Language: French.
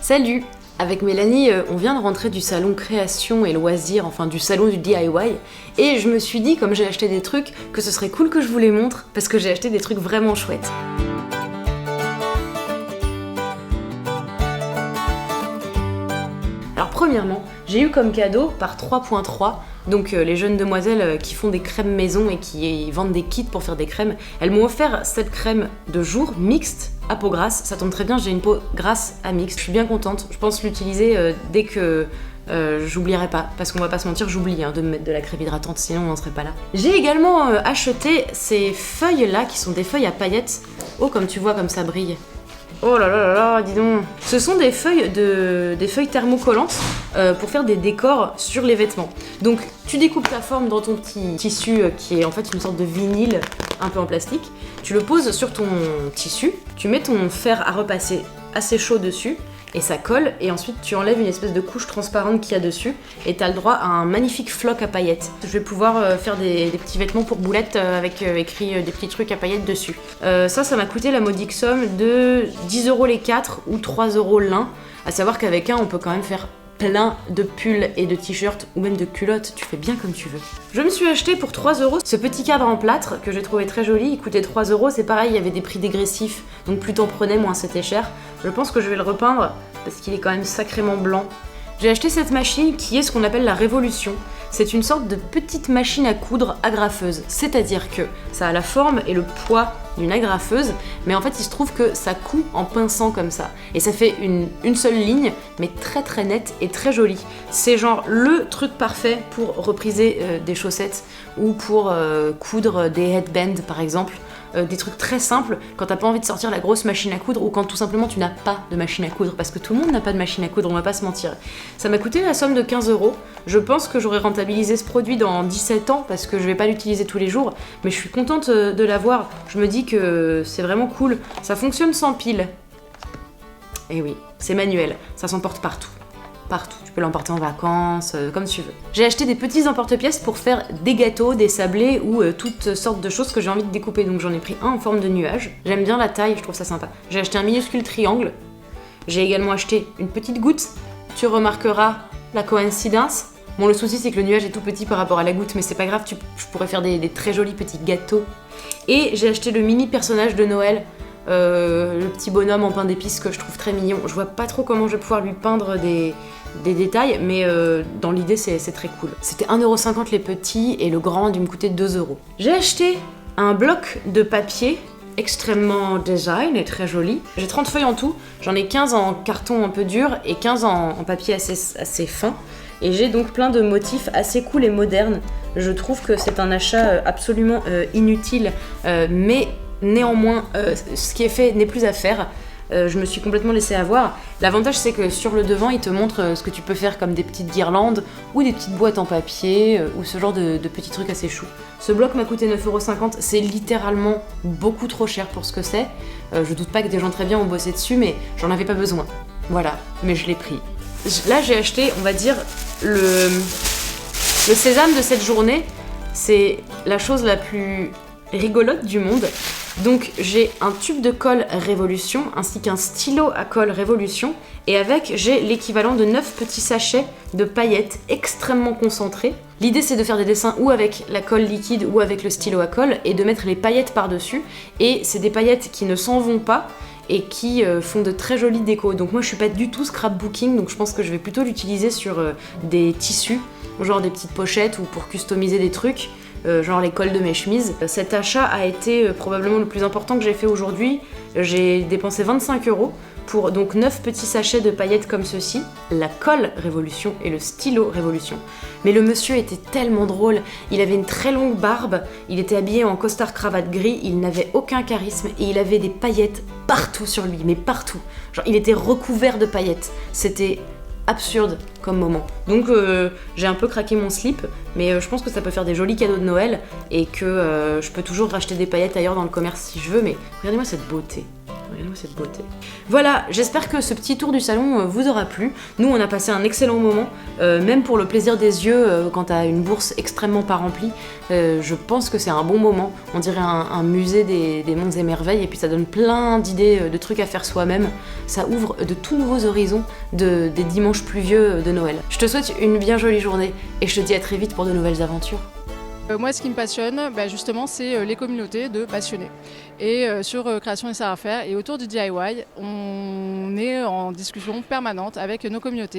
Salut! Avec Mélanie, on vient de rentrer du salon création et loisirs, enfin du salon du DIY, et je me suis dit, comme j'ai acheté des trucs, que ce serait cool que je vous les montre, parce que j'ai acheté des trucs vraiment chouettes. Alors premièrement, j'ai eu comme cadeau par 3.3, donc les jeunes demoiselles qui font des crèmes maison et qui vendent des kits pour faire des crèmes, elles m'ont offert cette crème de jour mixte à peau grasse. Ça tombe très bien, j'ai une peau grasse à mixte, je suis bien contente. Je pense l'utiliser dès que j'oublierai pas, parce qu'on va pas se mentir, j'oublie de me mettre de la crème hydratante, sinon on n'en serait pas là. J'ai également acheté ces feuilles là qui sont des feuilles à paillettes. Oh, comme tu vois, comme ça brille. Oh là là là là, dis donc. Ce sont des feuilles thermocollantes pour faire des décors sur les vêtements. Donc tu découpes ta forme dans ton petit tissu qui est en fait une sorte de vinyle un peu en plastique. Tu le poses sur ton tissu, tu mets ton fer à repasser assez chaud dessus et ça colle, et ensuite tu enlèves une espèce de couche transparente qu'il y a dessus et t'as le droit à un magnifique floc à paillettes. Je vais pouvoir faire des petits vêtements pour boulettes avec écrit des petits trucs à paillettes dessus. Ça m'a coûté la modique somme de 10€ les 4 ou 3€ l'un, à savoir qu'avec un on peut quand même faire plein de pulls et de t-shirts ou même de culottes, tu fais bien comme tu veux. Je me suis acheté pour 3€ ce petit cadre en plâtre que j'ai trouvé très joli, il coûtait 3€, c'est pareil, il y avait des prix dégressifs, donc plus t'en prenais, moins c'était cher. Je pense que je vais le repeindre parce qu'il est quand même sacrément blanc. J'ai acheté cette machine qui est ce qu'on appelle la Révolution. C'est une sorte de petite machine à coudre agrafeuse, c'est-à-dire que ça a la forme et le poids d'une agrafeuse, mais en fait il se trouve que ça coud en pinçant comme ça, et ça fait une seule ligne, mais très très nette et très jolie. C'est genre le truc parfait pour repriser des chaussettes ou pour coudre des headbands par exemple. Des trucs très simples quand t'as pas envie de sortir la grosse machine à coudre ou quand tout simplement tu n'as pas de machine à coudre, parce que tout le monde n'a pas de machine à coudre, on va pas se mentir. Ça m'a coûté la somme de 15€. Je pense que j'aurais rentabilisé ce produit dans 17 ans parce que je vais pas l'utiliser tous les jours, mais je suis contente de l'avoir. Je me dis que c'est vraiment cool. Ça fonctionne sans pile. Et oui, c'est manuel, ça s'emporte partout. Partout. Tu peux l'emporter en vacances, comme tu veux. J'ai acheté des petits emporte-pièces pour faire des gâteaux, des sablés ou toutes sortes de choses que j'ai envie de découper. Donc j'en ai pris un en forme de nuage. J'aime bien la taille, je trouve ça sympa. J'ai acheté un minuscule triangle. J'ai également acheté une petite goutte. Tu remarqueras la coïncidence. Bon, le souci c'est que le nuage est tout petit par rapport à la goutte, mais c'est pas grave, je pourrais faire des très jolis petits gâteaux. Et j'ai acheté le mini personnage de Noël. Le petit bonhomme en pain d'épices que je trouve très mignon. Je vois pas trop comment je vais pouvoir lui peindre des détails, mais dans l'idée c'est très cool. C'était 1,50€ les petits et le grand a dû me coûter 2€. J'ai acheté un bloc de papier extrêmement design et très joli. J'ai 30 feuilles en tout, j'en ai 15 en carton un peu dur et 15 en papier assez fin. Et j'ai donc plein de motifs assez cool et modernes. Je trouve que c'est un achat absolument inutile, mais néanmoins, ce qui est fait n'est plus à faire. Je me suis complètement laissée avoir. L'avantage c'est que sur le devant il te montre ce que tu peux faire comme des petites guirlandes ou des petites boîtes en papier ou ce genre de petits trucs assez choux. Ce bloc m'a coûté 9,50€, c'est littéralement beaucoup trop cher pour ce que c'est. Je doute pas que des gens très bien ont bossé dessus, mais j'en avais pas besoin. Voilà, mais je l'ai pris. Là j'ai acheté, on va dire, le sésame de cette journée. C'est la chose la plus rigolote du monde. Donc j'ai un tube de colle Révolution ainsi qu'un stylo à colle Révolution, et avec j'ai l'équivalent de 9 petits sachets de paillettes extrêmement concentrées. L'idée c'est de faire des dessins ou avec la colle liquide ou avec le stylo à colle et de mettre les paillettes par dessus, et c'est des paillettes qui ne s'en vont pas et qui font de très jolies décos. Donc moi je suis pas du tout scrapbooking, donc je pense que je vais plutôt l'utiliser sur des tissus, genre des petites pochettes ou pour customiser des trucs. Genre les cols de mes chemises. Cet achat a été probablement le plus important que j'ai fait aujourd'hui. J'ai dépensé 25€ pour donc 9 petits sachets de paillettes comme ceci, la colle Révolution et le stylo Révolution. Mais le monsieur était tellement drôle, il avait une très longue barbe, il était habillé en costard cravate gris, il n'avait aucun charisme et il avait des paillettes partout sur lui, mais partout. Genre il était recouvert de paillettes. C'était absurde comme moment. Donc j'ai un peu craqué mon slip, mais je pense que ça peut faire des jolis cadeaux de Noël et que je peux toujours racheter des paillettes ailleurs dans le commerce si je veux, mais regardez-moi cette beauté. Regardez-moi cette beauté. Voilà, j'espère que ce petit tour du salon vous aura plu. Nous, on a passé un excellent moment, même pour le plaisir des yeux, quand t'as une bourse extrêmement pas remplie. Je pense que c'est un bon moment. On dirait un musée des mondes et merveilles, et puis ça donne plein d'idées, de trucs à faire soi-même. Ça ouvre de tout nouveaux horizons des dimanches pluvieux de Noël. Je te souhaite une bien jolie journée, et je te dis à très vite pour de nouvelles aventures. Moi, ce qui me passionne, justement, c'est les communautés de passionnés. Et sur Création et savoir-faire, et autour du DIY, on est en discussion permanente avec nos communautés.